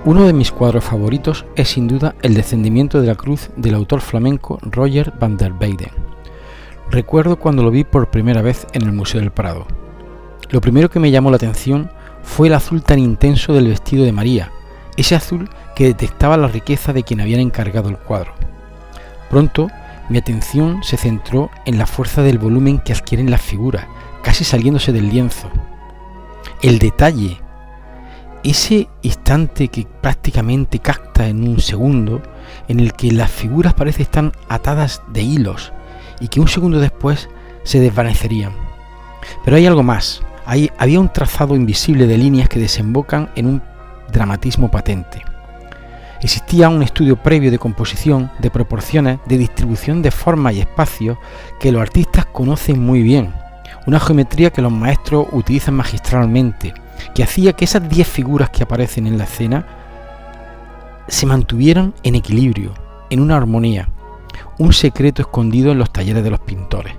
Uno de mis cuadros favoritos es sin duda El descendimiento de la cruz del autor flamenco Roger van der Weyden. Recuerdo cuando lo vi por primera vez en el Museo del Prado. Lo primero que me llamó la atención fue el azul tan intenso del vestido de María, ese azul que detectaba la riqueza de quien habían encargado el cuadro. Pronto mi atención se centró en la fuerza del volumen que adquieren las figuras, casi saliéndose del lienzo. El detalle, ese instante que prácticamente capta en un segundo, en el que las figuras parecen estar atadas de hilos y que un segundo después se desvanecerían. Pero hay algo más. Había un trazado invisible de líneas que desembocan en un dramatismo patente. Existía un estudio previo de composición, de proporciones, de distribución de formas y espacios que los artistas conocen muy bien. Una geometría que los maestros utilizan magistralmente, que hacía que esas 10 figuras que aparecen en la escena se mantuvieran en equilibrio, en una armonía, un secreto escondido en los talleres de los pintores.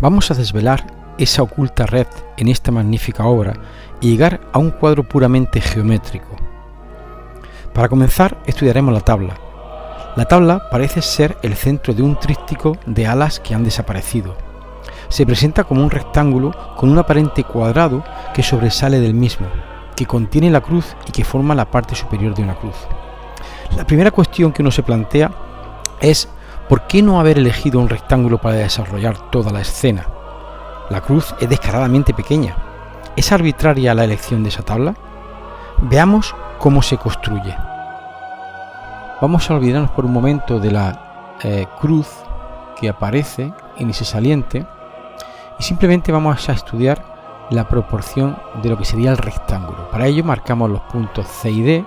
Vamos a desvelar esa oculta red en esta magnífica obra y llegar a un cuadro puramente geométrico. Para comenzar, estudiaremos la tabla. La tabla parece ser el centro de un tríptico de alas que han desaparecido. Se presenta como un rectángulo con un aparente cuadrado que sobresale del mismo, que contiene la cruz y que forma la parte superior de una cruz. La primera cuestión que uno se plantea es ¿por qué no haber elegido un rectángulo para desarrollar toda la escena? La cruz es descaradamente pequeña. ¿Es arbitraria la elección de esa tabla? Veamos cómo se construye. Vamos a olvidarnos por un momento de la cruz que aparece en ese saliente y simplemente vamos a estudiar la proporción de lo que sería el rectángulo. Para ello marcamos los puntos C y D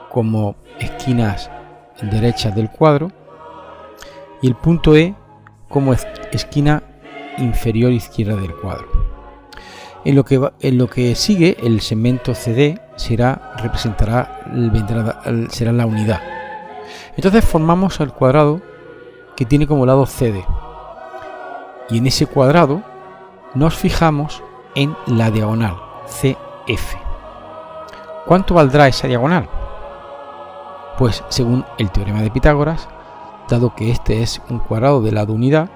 como esquinas derechas del cuadro y el punto E como esquina inferior izquierda del cuadro. En lo que sigue, el segmento CD será la unidad. Entonces formamos el cuadrado que tiene como lado CD. Y en ese cuadrado nos fijamos en la diagonal CF. ¿Cuánto valdrá esa diagonal? Pues según el teorema de Pitágoras, dado que este es un cuadrado de lado unidad,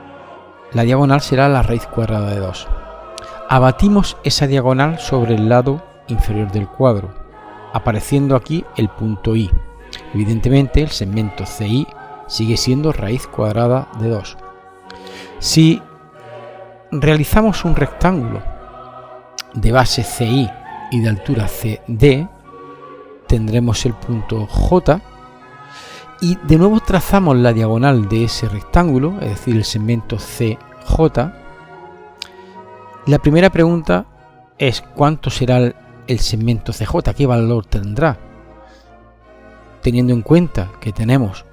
la diagonal será la raíz cuadrada de 2. Abatimos esa diagonal sobre el lado inferior del cuadro, apareciendo aquí el punto I. Evidentemente el segmento CI sigue siendo raíz cuadrada de 2. Si realizamos un rectángulo de base CI y de altura CD, tendremos el punto J y de nuevo trazamos la diagonal de ese rectángulo, es decir, el segmento CJ. La primera pregunta es ¿cuánto será el segmento CJ? ¿Qué valor tendrá? Teniendo en cuenta que tenemos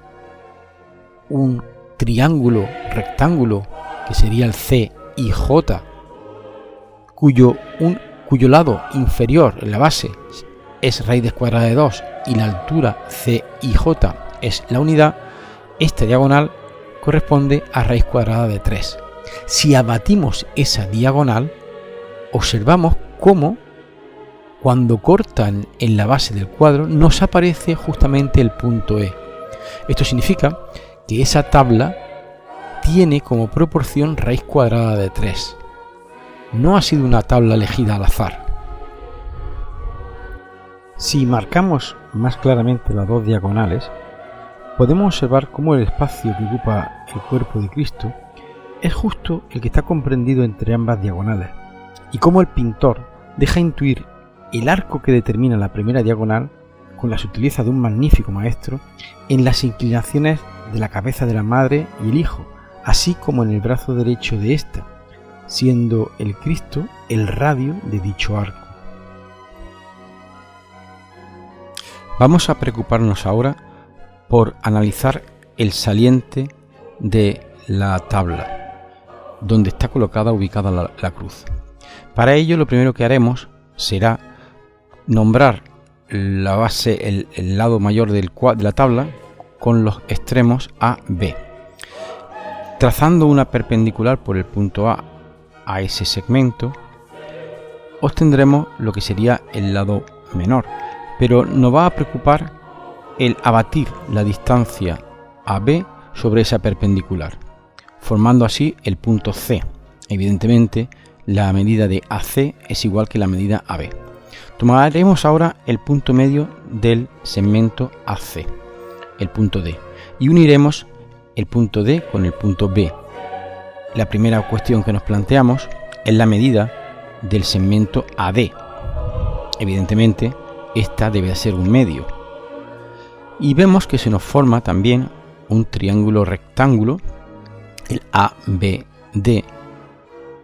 un triángulo rectángulo que sería el CIJ, cuyo lado inferior en la base es raíz cuadrada de 2 y la altura CIJ es la unidad, esta diagonal corresponde a raíz cuadrada de 3. Si abatimos esa diagonal, observamos cómo cuando cortan en la base del cuadro nos aparece justamente el punto E. Esto significa que esa tabla tiene como proporción raíz cuadrada de 3. No ha sido una tabla elegida al azar. Si marcamos más claramente las dos diagonales, podemos observar cómo el espacio que ocupa el cuerpo de Cristo es justo el que está comprendido entre ambas diagonales, y cómo el pintor deja intuir el arco que determina la primera diagonal con la sutileza de un magnífico maestro en las inclinaciones de la cabeza de la madre y el hijo, así como en el brazo derecho de ésta, siendo el Cristo el radio de dicho arco. Vamos a preocuparnos ahora por analizar el saliente de la tabla, donde está ubicada la cruz. Para ello, lo primero que haremos será nombrar la base, el lado mayor de la tabla con los extremos A, B. Trazando una perpendicular por el punto A ese segmento, obtendremos lo que sería el lado menor. pero nos va a preocupar el abatir la distancia AB sobre esa perpendicular, formando así el punto C. Evidentemente, la medida de AC es igual que la medida AB. Tomaremos ahora el punto medio del segmento AC, el punto D, y uniremos el punto D con el punto B. La primera cuestión que nos planteamos es la medida del segmento AD. Evidentemente, esta debe ser un medio. Y vemos que se nos forma también un triángulo rectángulo, el ABD,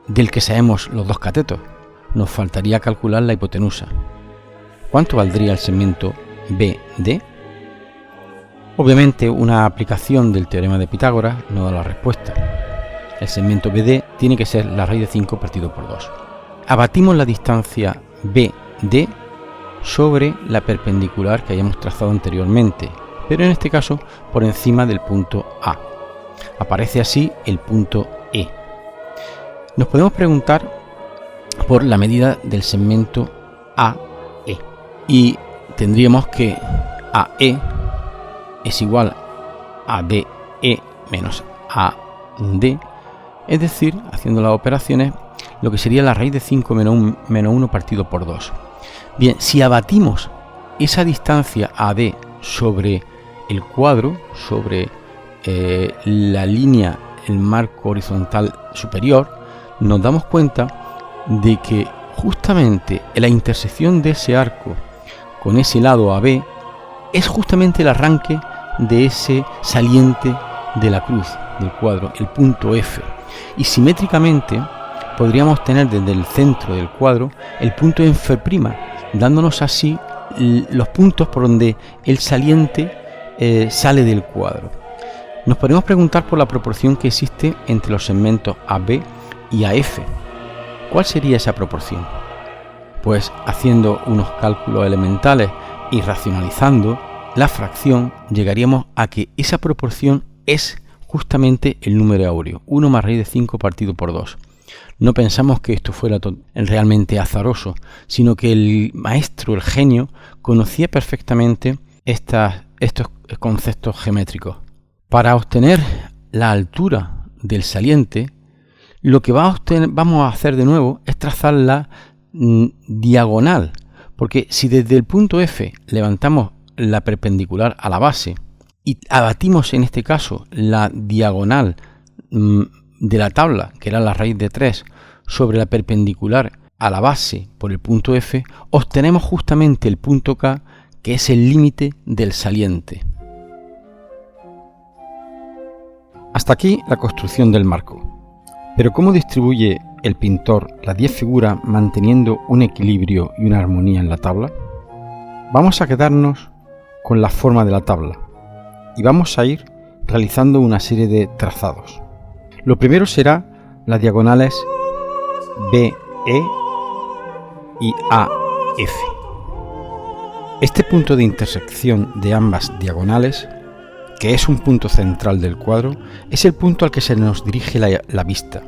del que sabemos los dos catetos. Nos faltaría calcular la hipotenusa. ¿Cuánto valdría el segmento BD? Obviamente, una aplicación del teorema de Pitágoras no da la respuesta. El segmento BD tiene que ser la raíz de 5 partido por 2. Abatimos la distancia BD sobre la perpendicular que hayamos trazado anteriormente, pero en este caso por encima del punto A. Aparece así el punto E. Nos podemos preguntar por la medida del segmento AE y tendríamos que AE es igual a DE menos AD, es decir, haciendo las operaciones, lo que sería la raíz de 5 menos 1 partido por 2. Bien, si abatimos esa distancia AD sobre el cuadro, sobre la línea, el marco horizontal superior, nos damos cuenta de que justamente la intersección de ese arco con ese lado AB es justamente el arranque de ese saliente de la cruz del cuadro, el punto F. Y simétricamente podríamos tener desde el centro del cuadro el punto en F', dándonos así los puntos por donde el saliente sale del cuadro. Nos podemos preguntar por la proporción que existe entre los segmentos AB y AF. ¿Cuál sería esa proporción? Pues haciendo unos cálculos elementales y racionalizando la fracción, llegaríamos a que esa proporción es justamente el número áureo, 1 más raíz de 5 partido por 2. No pensamos que esto fuera realmente azaroso, sino que el maestro, el genio, conocía perfectamente estos conceptos geométricos. Para obtener la altura del saliente, lo que vamos a hacer de nuevo es trazar la diagonal, porque si desde el punto F levantamos la perpendicular a la base y abatimos en este caso la diagonal de la tabla, que era la raíz de 3, sobre la perpendicular a la base por el punto F, obtenemos justamente el punto K, que es el límite del saliente. Hasta aquí la construcción del marco. Pero ¿cómo distribuye el pintor las 10 figuras manteniendo un equilibrio y una armonía en la tabla? Vamos a quedarnos con la forma de la tabla y vamos a ir realizando una serie de trazados. Lo primero será las diagonales BE y AF. Este punto de intersección de ambas diagonales, que es un punto central del cuadro, es el punto al que se nos dirige la vista.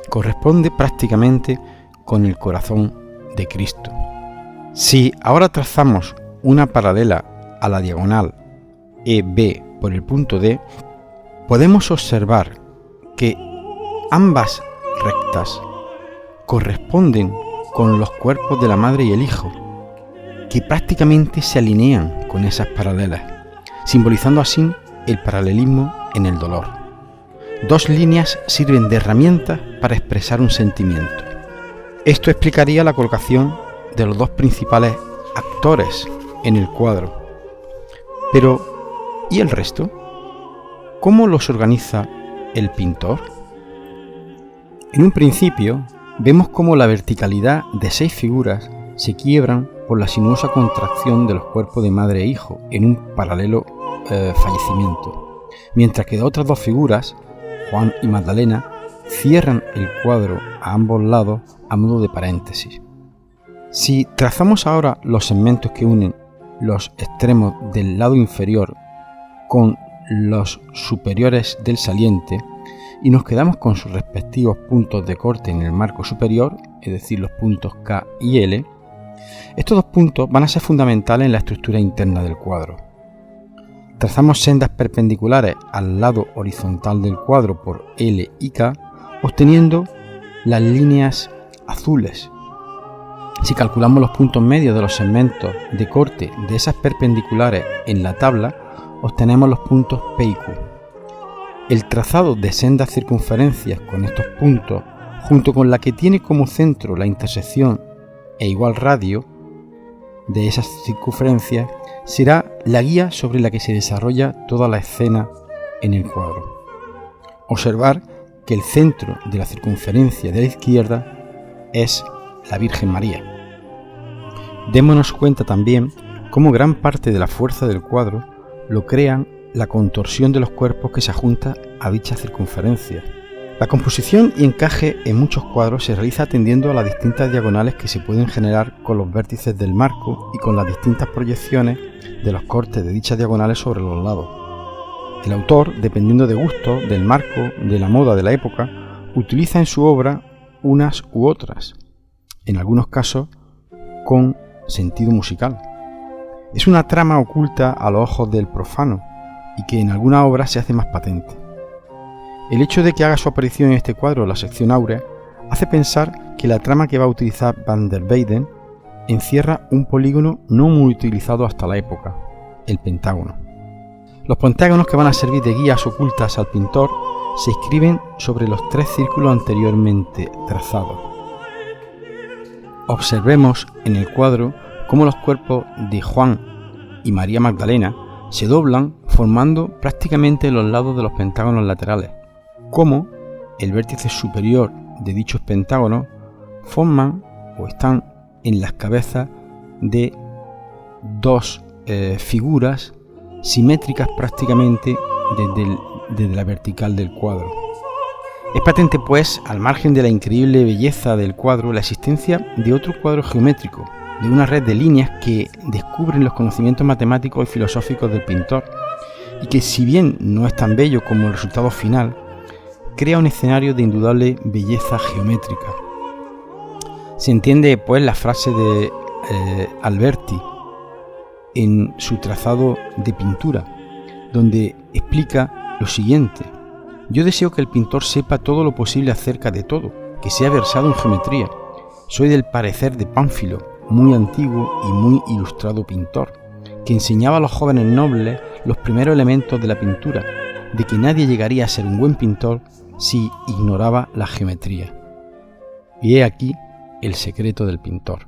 Corresponde prácticamente con el corazón de Cristo. Si ahora trazamos una paralela a la diagonal EB por el punto D, podemos observar que ambas rectas corresponden con los cuerpos de la madre y el hijo, que prácticamente se alinean con esas paralelas, simbolizando así el paralelismo en el dolor. Dos líneas sirven de herramienta para expresar un sentimiento. Esto explicaría la colocación de los dos principales actores en el cuadro. Pero, ¿y el resto? ¿Cómo los organiza el pintor? En un principio, vemos cómo la verticalidad de 6 figuras se quiebran por la sinuosa contracción de los cuerpos de madre e hijo en un paralelo fallecimiento, mientras que de otras 2 figuras, Juan y Magdalena, cierran el cuadro a ambos lados a modo de paréntesis. Si trazamos ahora los segmentos que unen los extremos del lado inferior con los superiores del saliente y nos quedamos con sus respectivos puntos de corte en el marco superior, es decir, los puntos K y L, Estos dos puntos van a ser fundamentales en la estructura interna del cuadro. Trazamos sendas perpendiculares al lado horizontal del cuadro por L y K, obteniendo las líneas azules. Si calculamos los puntos medios de los segmentos de corte de esas perpendiculares en la tabla, obtenemos los puntos P y Q. El trazado de sendas circunferencias con estos puntos, junto con la que tiene como centro la intersección e igual radio de esas circunferencias, será la guía sobre la que se desarrolla toda la escena en el cuadro. Observar que el centro de la circunferencia de la izquierda es la Virgen María. Démonos cuenta también cómo gran parte de la fuerza del cuadro lo crean la contorsión de los cuerpos que se ajunta a dicha circunferencia. La composición y encaje en muchos cuadros se realiza atendiendo a las distintas diagonales que se pueden generar con los vértices del marco y con las distintas proyecciones de los cortes de dichas diagonales sobre los lados. El autor, dependiendo de gusto, del marco, de la moda de la época, utiliza en su obra unas u otras, en algunos casos con sentido musical. Es una trama oculta a los ojos del profano y que en alguna obra se hace más patente. El hecho de que haga su aparición en este cuadro la sección áurea hace pensar que la trama que va a utilizar Van der Weyden encierra un polígono no muy utilizado hasta la época, el pentágono. Los pentágonos que van a servir de guías ocultas al pintor se inscriben sobre los tres círculos anteriormente trazados. Observemos en el cuadro cómo los cuerpos de Juan y María Magdalena se doblan formando prácticamente los lados de los pentágonos laterales, como el vértice superior de dichos pentágonos forman o están en las cabezas de dos figuras simétricas prácticamente desde la vertical del cuadro. Es patente, pues, al margen de la increíble belleza del cuadro, la existencia de otro cuadro geométrico, de una red de líneas que descubren los conocimientos matemáticos y filosóficos del pintor, y que, si bien no es tan bello como el resultado final, crea un escenario de indudable belleza geométrica. Se entiende, pues, la frase de Alberti en su trazado de pintura, donde explica lo siguiente: yo deseo que el pintor sepa todo lo posible acerca de todo, que sea versado en geometría. Soy del parecer de Pánfilo, muy antiguo y muy ilustrado pintor, que enseñaba a los jóvenes nobles los primeros elementos de la pintura, de que nadie llegaría a ser un buen pintor si ignoraba la geometría. Y he aquí el secreto del pintor.